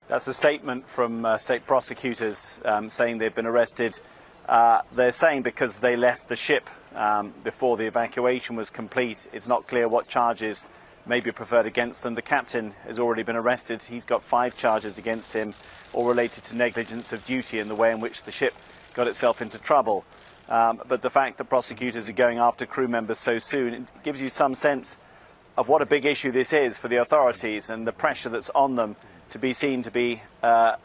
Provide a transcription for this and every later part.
That's a statement from state prosecutors saying they've been arrested. They're saying because they left the ship before the evacuation was complete. It's not clear what charges may be preferred against them. The captain has already been arrested. He's got 5 charges against him, all related to negligence of duty and the way in which the ship got itself into trouble. But the fact that prosecutors are going after crew members so soon, it gives you some sense of what a big issue this is for the authorities and the pressure that's on them to be seen to be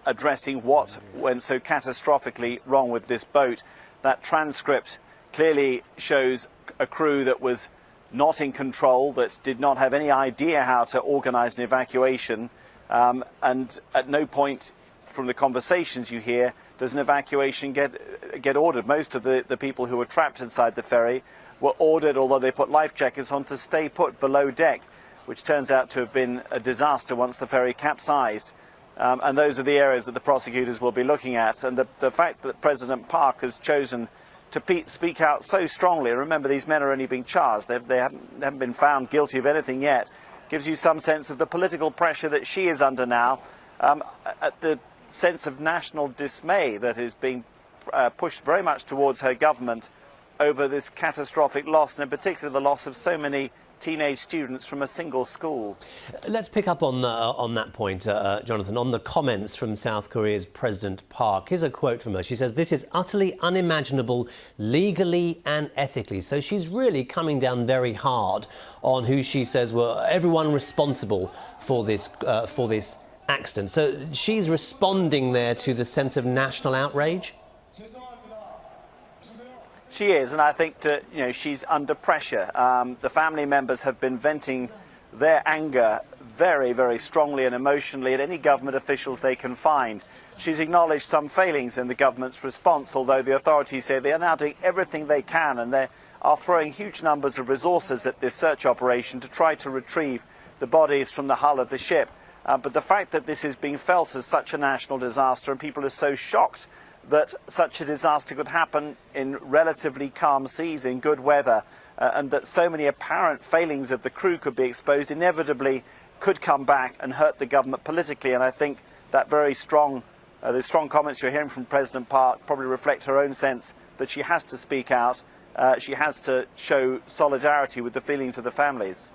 addressing what went so catastrophically wrong with this boat. That transcript clearly shows a crew that was not in control, that did not have any idea how to organise an evacuation, and at no point from the conversations you hear does an evacuation get ordered. Most of the people who were trapped inside the ferry were ordered, although they put life jackets on, to stay put below deck, which turns out to have been a disaster once the ferry capsized. And those are the areas that the prosecutors will be looking at. And the fact that President Park has chosen to speak out so strongly, and remember these men are only being charged, they haven't been found guilty of anything yet, gives you some sense of the political pressure that she is under now, at the sense of national dismay that is being pushed very much towards her government over this catastrophic loss, and in particular the loss of so many teenage students from a single school. Let's pick up on that point, Jonathan, on the comments from South Korea's President Park. Here's a quote from her. She says, "This is utterly unimaginable, legally and ethically." So she's really coming down very hard on who she says were everyone responsible for this accident. So she's responding there to the sense of national outrage? She is, and I think she's under pressure. The family members have been venting their anger very, very strongly and emotionally at any government officials they can find. She's acknowledged some failings in the government's response, although the authorities say they are now doing everything they can, and they are throwing huge numbers of resources at this search operation to try to retrieve the bodies from the hull of the ship. But the fact that this is being felt as such a national disaster, and people are so shocked that such a disaster could happen in relatively calm seas in good weather, and that so many apparent failings of the crew could be exposed, inevitably could come back and hurt the government politically. And I think that the strong comments you're hearing from President Park probably reflect her own sense that she has to speak out, she has to show solidarity with the feelings of the families.